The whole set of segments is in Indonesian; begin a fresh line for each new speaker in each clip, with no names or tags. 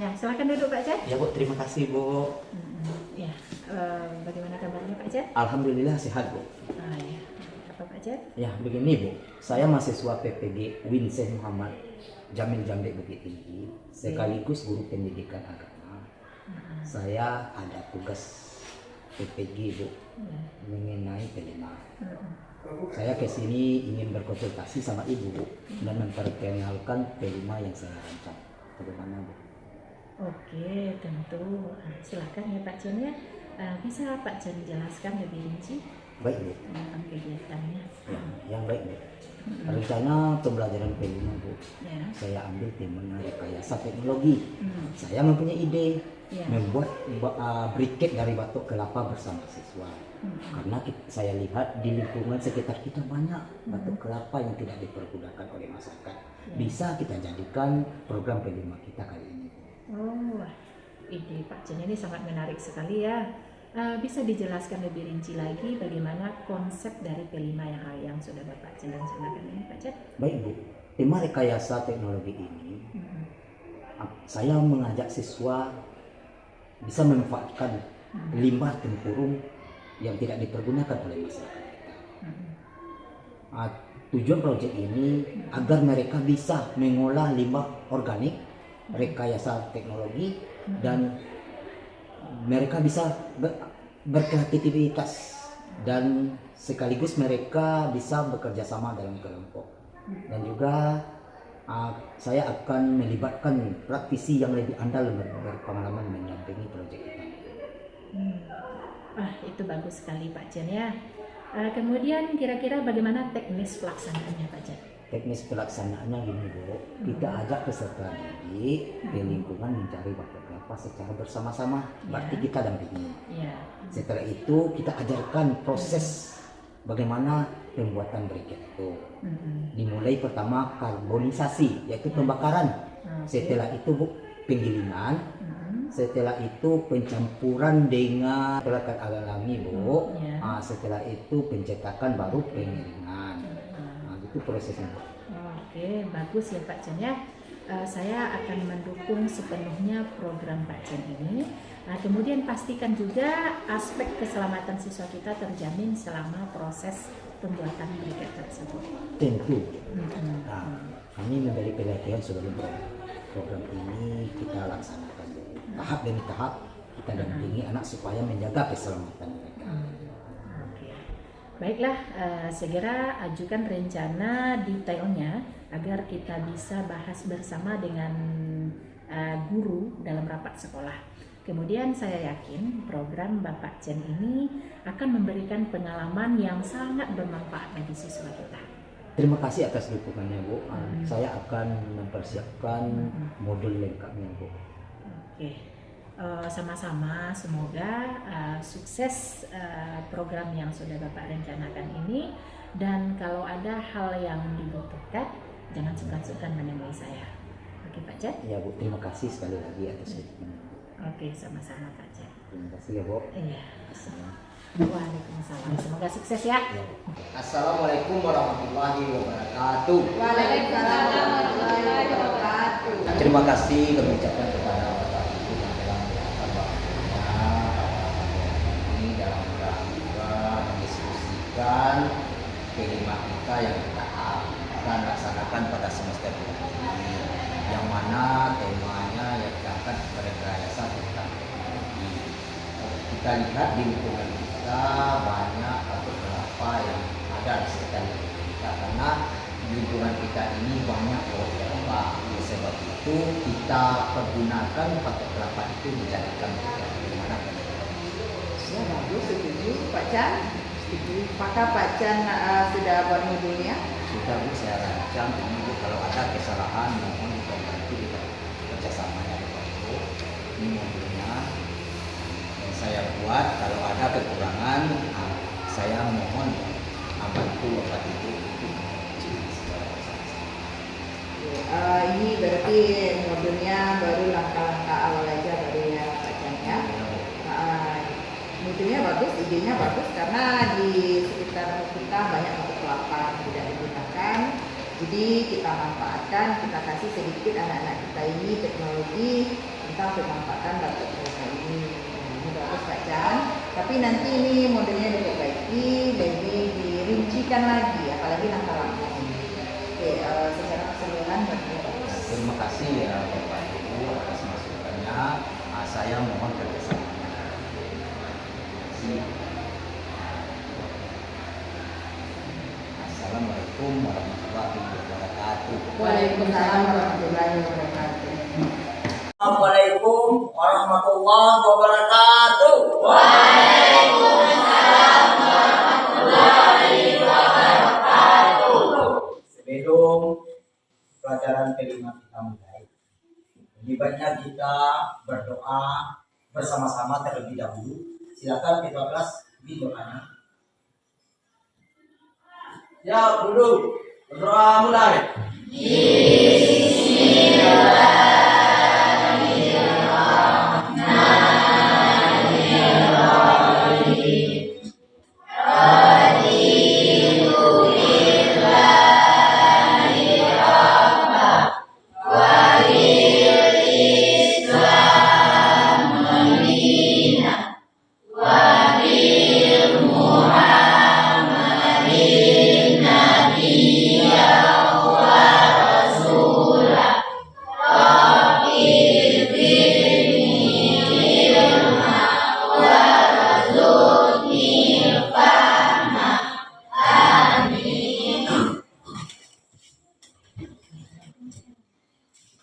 Ya, silakan duduk Pak Jan.
Ya Bu, terima kasih Bu.
Ya, bagaimana kabarnya Pak Jan?
Alhamdulillah sehat Bu.
Ya. Apa Pak Jan?
Ya begini Bu, saya mahasiswa PPG Winston Muhammad Jamil Jambe Bukit Tinggi, sekaligus guru pendidikan agama. Saya ada tugas PPG Bu mengenai P5. Saya kesini ingin berkonsultasi sama Ibu Bu dan memperkenalkan P5 yang saya rancang. Bagaimana Bu?
Oke, tentu. Silakan ya Pak Jan ya. Bisa Pak Jan jelaskan lebih rinci
Baik Bu.
tentang kegiatannya?
Ya, yang baik Bu. Rencana pembelajaran P5 Bu,
Ya.
saya ambil temanya rekayasa teknologi. Saya mempunyai ide membuat briket dari batok kelapa bersama siswa. Karena saya lihat di lingkungan sekitar kita banyak batok kelapa yang tidak dipergunakan oleh masyarakat. Bisa kita jadikan program P5 kita kali ini.
Oh, ide Pak Jan ini sangat menarik sekali ya. Bisa dijelaskan lebih rinci lagi bagaimana konsep dari P5 yang sudah Bapak Jan rencanakan ini Pak Jan?
Baik Bu, tema rekayasa teknologi ini saya mengajak siswa bisa memanfaatkan limbah tempurung yang tidak dipergunakan oleh masyarakat kita. Tujuan proyek ini agar mereka bisa mengolah limbah organik, rekayasa teknologi, dan mereka bisa berkreativitas dan sekaligus mereka bisa bekerja sama dalam kelompok. Dan juga saya akan melibatkan praktisi yang lebih andal berpengalaman mendampingi proyek kita.
Itu bagus sekali Pak Jan ya. Kemudian kira-kira bagaimana teknis pelaksanaannya Pak Jan?
Teknis pelaksanaannya gini Bu, kita ajak peserta didik di lingkungan mencari batok kelapa secara bersama-sama, berarti kita dampingi. Setelah itu kita ajarkan proses bagaimana pembuatan briket itu. Dimulai pertama karbonisasi, yaitu pembakaran. Setelah itu Bu, penggilingan. Setelah itu pencampuran dengan perekat alami Bu. Setelah itu pencetakan baru pengeringan. Itu prosesnya Bu.
Oke, bagus ya Pak Jan ya. Saya akan mendukung sepenuhnya program Pak Jan ini. Kemudian pastikan juga aspek keselamatan siswa kita terjamin selama proses pembuatan briket tersebut.
Tentu. Kami memberi pelatihan sebelum program ini kita laksanakan. Tahap demi tahap kita dampingi anak supaya menjaga keselamatan mereka.
Baiklah, segera ajukan rencana detailnya agar kita bisa bahas bersama dengan guru dalam rapat sekolah. Kemudian saya yakin program Bapak Jan ini akan memberikan pengalaman yang sangat bermanfaat bagi siswa kita.
Terima kasih atas dukungannya Bu. Saya akan mempersiapkan modul lengkapnya Bu.
Oke. Sama-sama semoga sukses program yang sudah Bapak rencanakan ini, dan kalau ada hal yang dibutuhkan jangan sungkan-sungkan menemui saya. Oke Pak Jan?
Ya Bu, terima kasih sekali lagi atas dukungan.
Oke, sama-sama Pak Jan.
Terima kasih ya Bu.
Iya. Waalaikumsalam. Semoga sukses ya.
Assalamualaikum warahmatullahi wabarakatuh.
Waalaikumsalam warahmatullahi wabarakatuh.
Terima kasih kami ucapkan kepada Bapak Ibu yang telah menyiapkan waktunya ini dalam rangka mendiskusikan P5 kita yang kita akan laksanakan pada semester ini, yang mana temanya yang diangkat rekayasa tentang teknologi. Kita lihat di lingkungan kita banyak batok kelapa yang ada di sekitar lingkungan kita, karena di lingkungan kita ini banyak pohon kelapa. Oleh sebab itu kita pergunakan batok kelapa itu dijadikan bagaimana
Ya bagus, setuju Pak Jan. Setuju. Apakah Pak Jan sudah buat modulnya?
sudah Bu, saya rancang ini Bu. Kalau ada kesalahan mohon dibantu kita kerjasamanya Bapak Ibu. Ini modulnya yang saya buat. Kalau ada kekurangan saya mohon bantu Bapak Ibu untuk secara bersama-sama.
Ini berarti modulnya baru langkah-langkah awal aja baru ya Pak Jan ya. Modulnya bagus, idenya bagus, karena di sekitar kita banyak batok kelapa yang tidak digunakan. Jadi kita manfaatkan, kita kasih sedikit anak-anak kita ini teknologi tentang kita pemanfaatan batik mereka ini. Ini bagus Pak Chan. Tapi nanti ini modelnya diperbaiki, lebih dirincikan lagi, apalagi langkah-langkah ini. Oke, secara keseluruhan bagus.
Terima kasih ya Bapak Ibu atas masukannya. Saya mohon kerjasamanya. Assalamualaikum warahmatullahi wabarakatuh.
Waalaikumsalam warahmatullahi wabarakatuh.
Assalamualaikum warahmatullahi wabarakatuh.
Waalaikumsalam warahmatullahi wabarakatuh.
Sebelum pelajaran kelima kita mulai, lebih baiknya kita berdoa bersama-sama terlebih dahulu. Silakan ketua kelas didoakan. Ya, duduk. Berdoa mulai.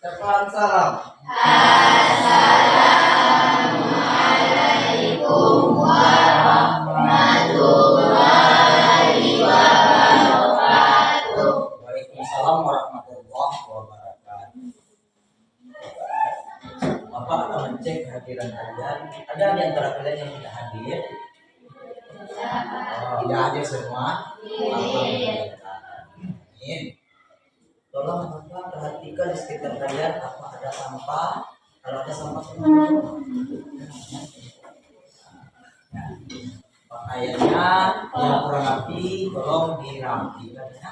Ucapan salam.
Assalamualaikum warahmatullahi wabarakatuh.
Waalaikumsalam warahmatullahi wabarakatuh. Bapak akan mengecek kehadiran kalian. Ada di antara kalian yang tidak hadir? Tidak hadir semua? Alhamdulillah. Amin. Tolong Bapak perhatikan di sekitar kalian apa ada sampah. Kalau ada sampah pakaiannya yang kurang rapi tolong dirapikan ya.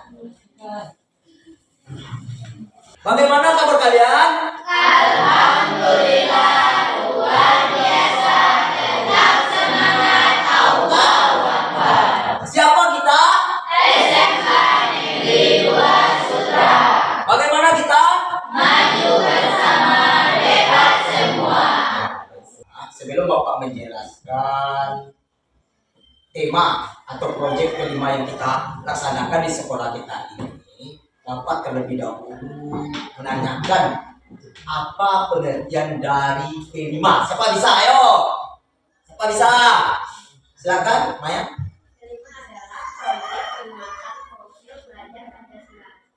Bagaimana kabar kalian?
Alhamdulillah luar biasa. Tetap semangat. Allahu Akbar.
Siapa kita?
SMA Negeri 2 Sutra.
Bagaimana kita?
Maju bersama, bebas semua.
Sebelum Bapak menjelaskan tema atau proyek kelima yang kita laksanakan di sekolah kita ini, Bapak terlebih dahulu menanyakan apa pengertian dari kelima. Siapa bisa? Ayo. Siapa bisa? Silakan, Maya.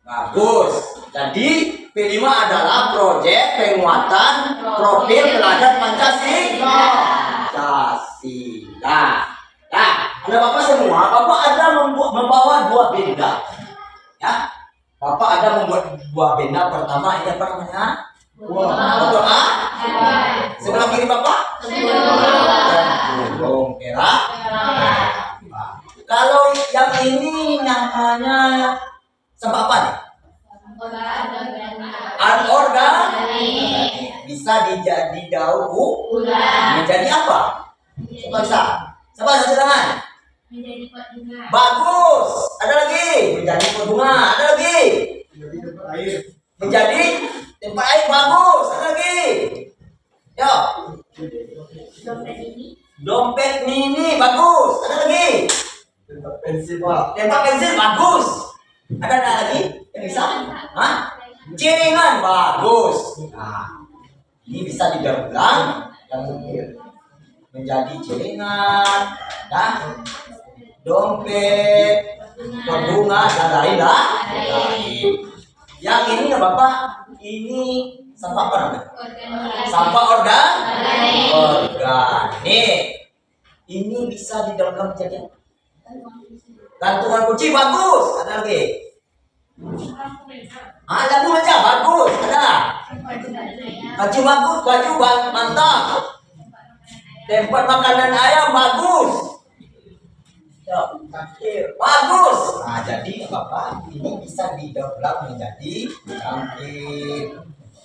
Bagus. Jadi P5 adalah proyek penguatan profil teladan Pancasila. Nah, ada Bapak semua, Bapak ada membawa dua benda. Ya. Bapak ada membuat dua benda. Pertama ini apa namanya? Doa. Sebelah kiri Bapak? Burung perak. Kalau yang ini namanya sampah apa nih? Anorganik. Bisa dijadi daur menjadi apa? Siapa bisa? Siapa bisa tangan?
Menjadi pot bunga.
Bagus. Ada lagi? Menjadi pot bunga. Ada lagi? Menjadi tempat air. Bagus. Ada lagi? Yo. Dompet mini. Bagus. Ada lagi? Tempat pensil. Bagus. Ada lagi? Yang bisa? Hah? Celengan. Bagus. Nah, ini bisa didaur ulang dan menjadi celengan, dan dompet, bunga dan lain-lain. Yang ini ya Bapak, ini sampah apa namanya? Sampah organik. Ini bisa didaur ulang menjadi gantungan kunci. Bagus. Ada lagi? Lampu meja. Bagus. Ada? Baju bagus. Baju mantap. Tempat makanan ayam. Bagus. Bagus. Nah, jadi Bapak ini bisa didaur ulang menjadi cangkir,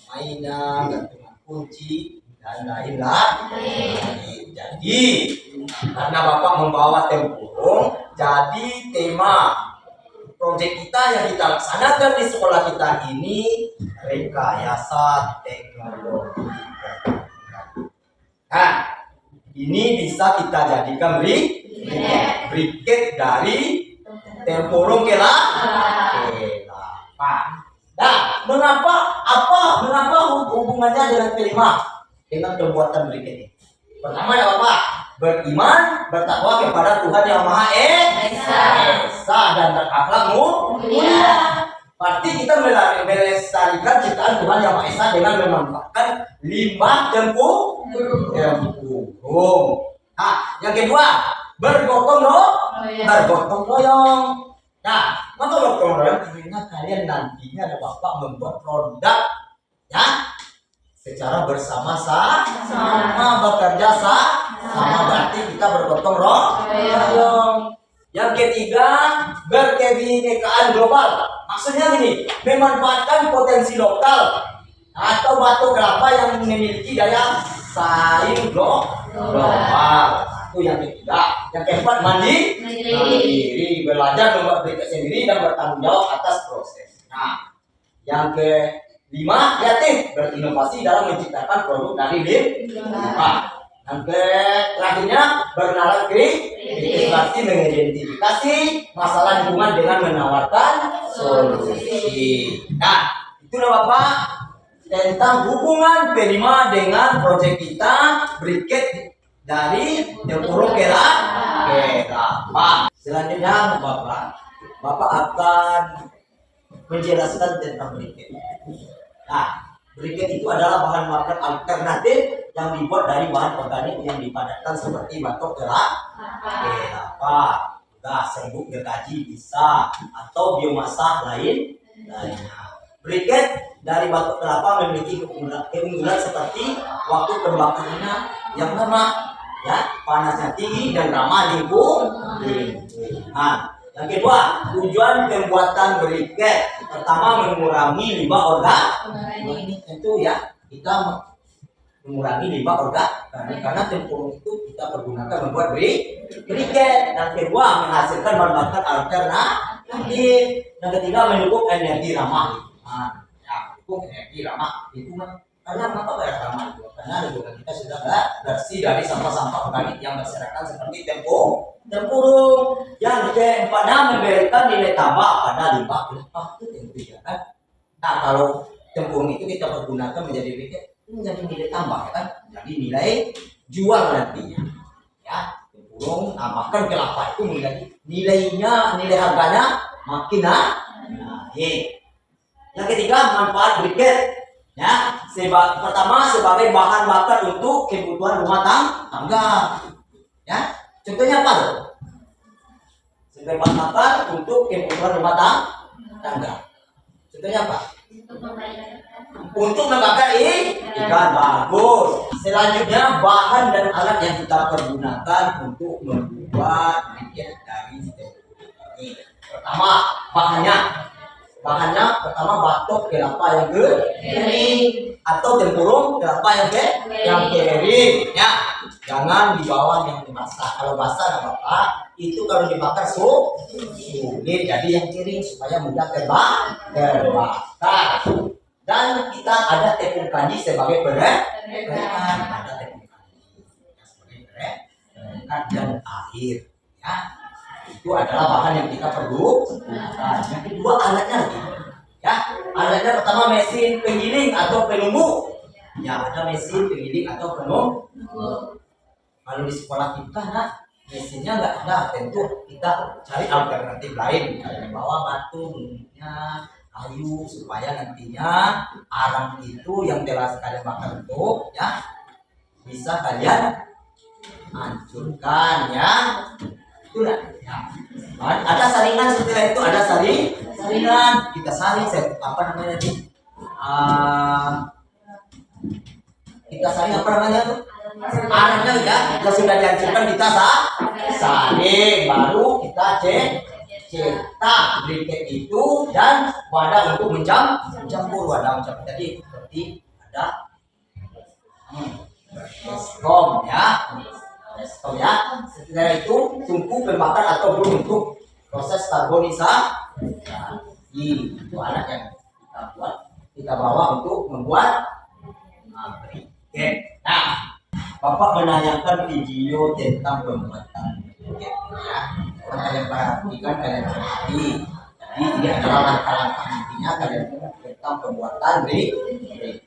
mainan, gantungan kunci dan lain-lain. Jadi karena Bapak membawa tempurung, jadi tema proyek kita yang kita laksanakan di sekolah kita ini rekayasa teknologi. Nah, ini bisa kita jadikan briket dari tempurung kelapa. Nah, mengapa hubungannya dengan kelima dengan pembuatan briket ini? Pertama ya Bapak, beriman, bertakwa kepada Tuhan yang Maha Esa dan berakhlak mulia. Berarti kita melestarikan ciptaan Tuhan yang Maha Esa dengan memanfaatkan limbah tempurung. Nah, yang kedua, bergotong royong. Nah, maka gotong royong karena kalian nantinya ada Bapak membuat produk ya secara bersama-sama, bekerja sama, berarti kita bergotong royong. Yang ketiga, berkebinekaan global. Maksudnya gini, memanfaatkan potensi lokal atau batu kelapa yang memiliki daya saing global. Itu yang ketiga. Yang keempat, mandiri, belajar membuat briket sendiri dan bertanggung jawab atas proses. Nah, yang kelima, kreatif, berinovasi dalam menciptakan produk dari limbah. Yang terakhirnya, bernalar kritis, berarti mengidentifikasi masalah lingkungan dengan menawarkan solusi. Nah, itulah Bapak tentang hubungan kelima dengan proyek kita briket dari tempurung kelapa. Selanjutnya Bapak akan menjelaskan tentang briket. Nah, briket itu adalah bahan makan alternatif yang dibuat dari bahan organik yang dipadatkan seperti batok kelapa, serbuk gergaji bisa, atau biomasa lainnya. Briket dari batok kelapa memiliki keunggulan seperti waktu pembakarannya yang lama, ya, panasnya tinggi dan ramah lingkungan. Yang kedua, tujuan pembuatan briket pertama mengurangi limbah organik. Tentu ya, kita mengurangi limbah organik karena tempurung itu kita pergunakan membuat briket. Yang kedua, menghasilkan bahan bakar alternatif. Yang ketiga, mendukung energi ramah lingkungan. Mendukung energi ramah lingkungan. Karena mengapa ramah lingkungan? Karena lingkungan kita sudah bersih dari sampah-sampah organik yang berserakan seperti tempurung. Yang keempatnya, memberikan nilai tambah pada limbah kelapa. Itu tentu ya kan. Nah, kalau tempurung itu kita pergunakan menjadi briket, menjadi nilai tambah kan, jadi nilai jual nantinya ya. Tempurung, bahkan kelapa itu menjadi nilai harganya makin naik. Yang ketiga, manfaat briket ya. Pertama, sebagai bahan bakar untuk kebutuhan rumah tangga ya. Contohnya apa loh? Sebagai bahan bakar untuk kebutuhan rumah tangga. Contohnya apa? Untuk membakar ikan, bagus. Selanjutnya, bahan dan alat yang kita pergunakan untuk membuat briket dari tempurung ini. Pertama, bahannya pertama batok kelapa yang kering atau tempurung kelapa yang kering ya. Jangan dibawa yang basah. Kalau basah apa-apa, itu kalau dibakar sulit. Jadi yang kering supaya mudah terbakar. Dan kita ada tepung kanji sebagai perekat, ada tepung kanji sebagai perekat dan air ya. Itu adalah bahan yang kita perlu. Yang kedua, alatnya lagi ya. Alatnya pertama, mesin penggiling atau penumbuk ya. Ada mesin penggiling atau penumbuk. Kalau di sekolah kita mesinnya nggak ada, tentu kita cari alternatif lain. Kalian bawa batu, minyaknya, kayu, supaya nantinya arang itu yang telah kalian bakar itu ya bisa kalian hancurkan ya. Itulah ya. Ada saringan, setelah itu ada saringan. Kita saring apa namanya nih? Kita saring apa namanya tuh? Arangnya ya, yang sudah dihancurkan kita saring, baru kita cetak briket itu dan wadah untuk mencampur wadah mencampur. Jadi seperti ada baskom ya. Baskom ya. Setelah itu tungku pembakar atau belum untuk proses karbonisasi. Itu alat yang kita buat, kita bawa untuk membuat briket. Nah, Bapak menayangkan video tentang pembuatan briket ya. Kalian perhatikan, kalian cermati. Jadi ini adalah langkah-langkah intinya kalian tentang pembuatan briket.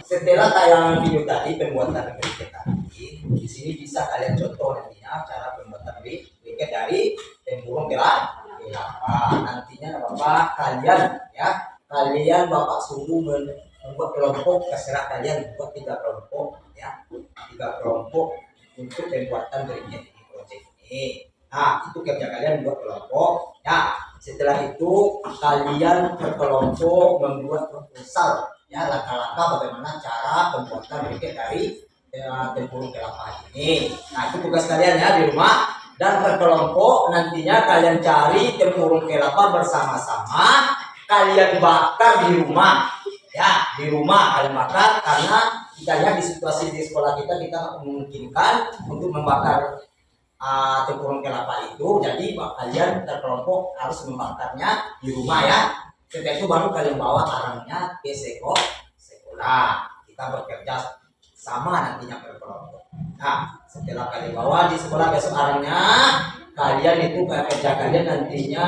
Setelah tayangan video tadi pembuatan briket tadi, di sini bisa kalian contoh nantinya cara pembuatan briket dari tempurung kelapa. Nantinya apa kalian ya, kalian Bapak suruh membuat kelompok, terserah kalian buat 3 kelompok ya, 3 kelompok untuk pembuatan briket di proyek ini. Nah, itu kerja kalian buat kelompok ya. Setelah itu kalian berkelompok membuat proposal ya, langkah-langkah bagaimana cara pembuatan briket dari tempurung kelapa ini. Nah, itu tugas kalian ya di rumah, dan berkelompok nantinya kalian cari tempurung kelapa bersama-sama, kalian bakar di rumah ya, di rumah kalian bakar, karena kita lihat di situasi di sekolah kita memungkinkan untuk membakar tempurung kelapa itu, jadi kalian berkelompok harus membakarnya di rumah ya. Setelah itu baru kalian bawa arangnya ke sekolah. Kita bekerja sama nantinya berkelompok. Nah, setelah kalian bawa di sekolah besok arangnya, kalian itu kerja kalian nantinya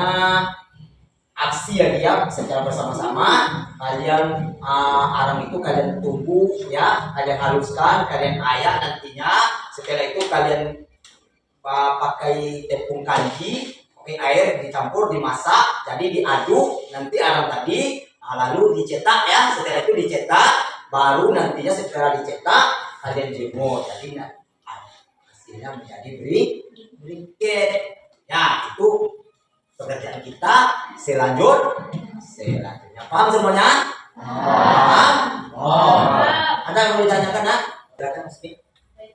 aksi ya dia secara bersama-sama. Kalian arang itu kalian tunggu ya, kalian haluskan, kalian ayak nantinya. Setelah itu kalian pakai tepung kanji, pakai air dicampur, dimasak, jadi diaduk nanti arang tadi, lalu dicetak ya. Setelah itu dicetak, baru nantinya setelah dicetak kalian jemur, jadi hasilnya menjadi briket ya. Itu pekerjaan kita selanjutnya. Paham semuanya? Paham? Ada yang mau ditanyakan ya? Silakan speak.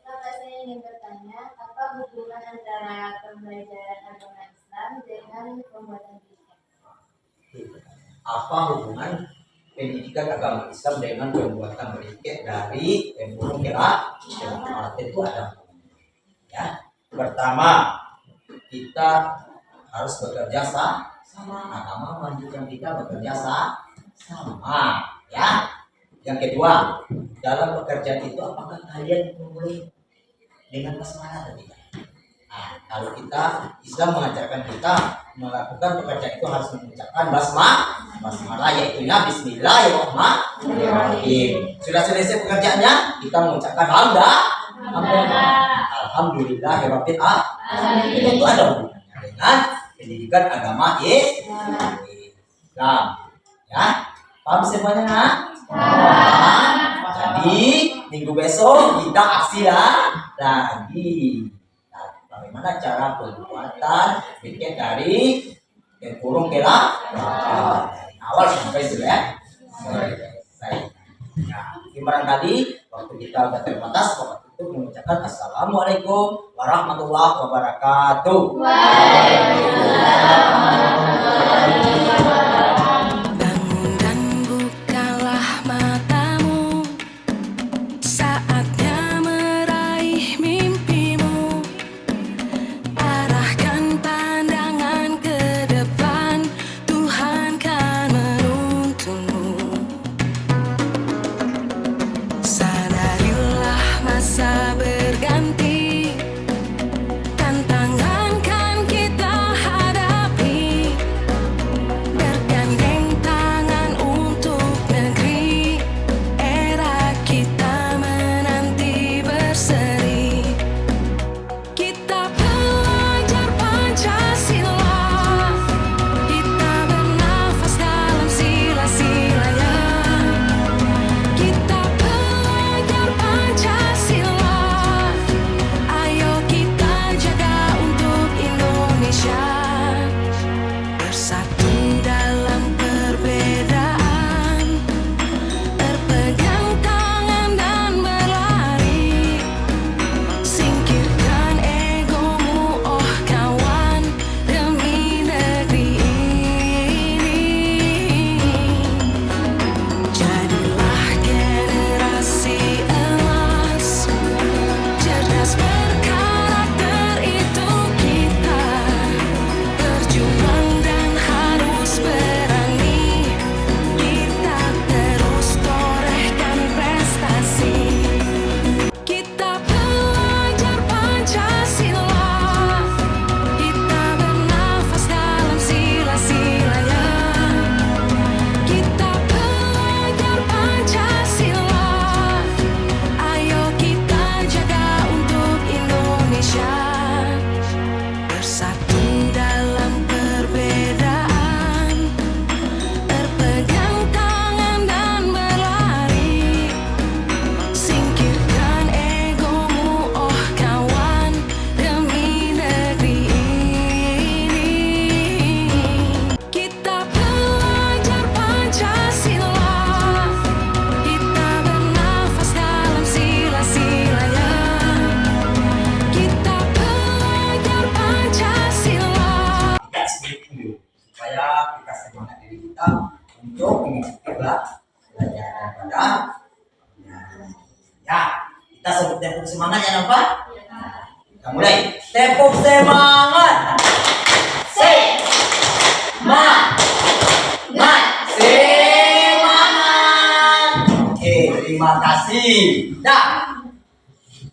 Saya ingin bertanya, apa hubungan antara pembelajaran agama Islam dengan pembuatan briket?
Apa hubungan pendidikan agama Islam dengan pembuatan briket dari tempurung kela itu ada. Ya, pertama kita harus bekerja sama, agama menunjukkan kita bekerja sama, ya. Yang kedua, dalam pekerjaan itu apakah kalian boleh dengan basmalah atau tidak? Nah, kalau kita Islam mengajarkan kita melakukan pekerjaan itu harus mengucapkan basmalah, yaitu Bismillahirrahmanirrahim. Sudah selesai pekerjaannya, kita mengucapkan Alhamdulillahirabbil alamin. Itu ada hubungannya dengan pendidikan agama Islam. Ya, paham semuanya? Jadi minggu besok kita aksi lagi. Bagaimana cara pembuatan briket dari tempurung kela dari awal sampai selesai. Nah, barangkali waktu kita sudah terbatas, waktu itu mengucapkan Assalamualaikum warahmatullahi wabarakatuh. Untuk mengikuti pelajaran pada ya, kita sebut tepuk semangat ya nampak? Kita mulai tepuk semangat. Semangat. Oke, terima kasih. Nah,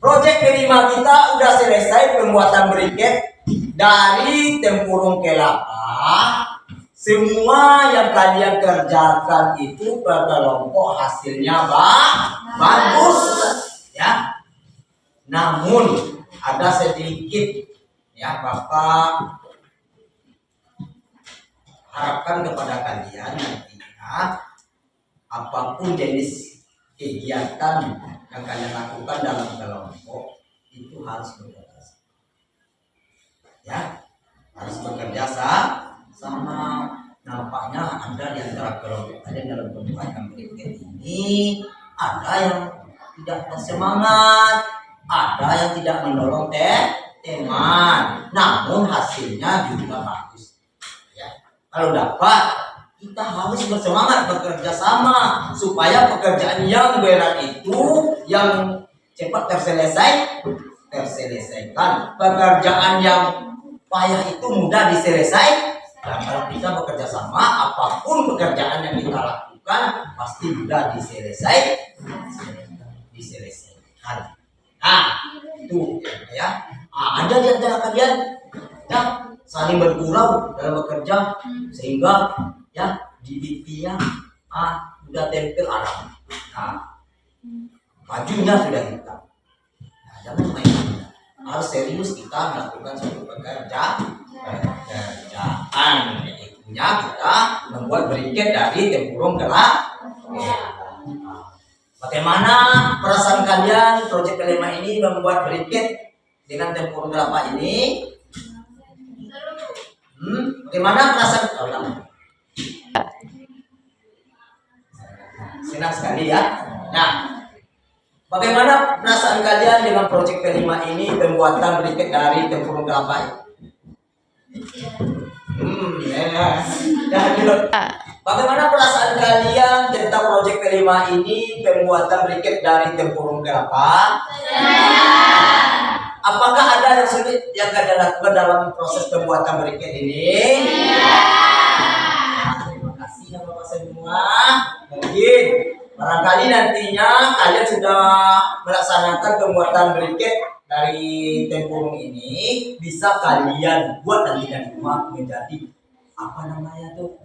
proyek kelima kita udah selesai pembuatan briket dari tempurung kelapa. Semua yang kalian kerjakan itu berkelompok hasilnya bagus, ya. Namun ada sedikit, ya, Bapak harapkan kepada kalian nantinya apapun jenis kegiatan yang kalian lakukan dalam kelompok itu harus bekerja, ya, harus bekerja sama. Nampaknya Anda di antara kelompok kalian dalam pembuatan briket ini ada yang tidak bersemangat, ada yang tidak menolong teman, namun hasilnya juga bagus, ya. Kalau dapat kita harus bersemangat bekerja sama supaya pekerjaan yang berat itu yang cepat terselesaikan. Pekerjaan yang payah itu mudah diselesaikan. Dan kalau kita bekerja sama, apapun pekerjaan yang kita lakukan pasti mudah diselesaikan. Nah, itu ya. Ada di antara kalian ya saling bergurau dalam bekerja sehingga ya di pipinya udah tempel arang. Bajunya sudah hitam. Jangan main. Harus serius kita melakukan suatu pekerjaan. Itunya kita membuat briket dari tempurung kelapa. Bagaimana perasaan kalian proyek kelima ini membuat briket dengan tempurung kelapa ini? Bagaimana perasaan kalian? Senang sekali ya. Nah, bagaimana perasaan kalian dengan proyek kelima ini pembuatan briket dari tempurung kelapa? Bagaimana perasaan kalian tentang proyek kelima ini pembuatan briket dari tempurung kelapa? Apakah ada yang sulit yang kalian lakukan dalam proses pembuatan briket ini? Terima kasih Bapak semua. Mungkin barangkali nantinya kalian sudah melaksanakan pembuatan briket dari tempurung ini, bisa kalian buat nanti dari rumah menjadi apa namanya tuh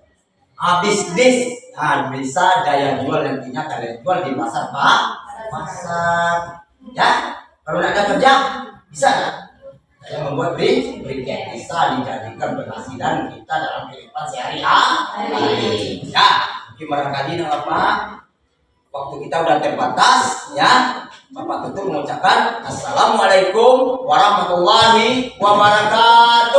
bisnis. Nah, bisa daya jual nantinya kalian jual di pasar pasar ya. Kalau nggak ada kerja bisa saya membuat briket, bisa dijadikan penghasilan kita dalam kehidupan sehari-hari ya. Mungkin barangkali apa waktu kita udah terbatas ya. Bapak Tutup mengucapkan Assalamualaikum warahmatullahi wabarakatuh.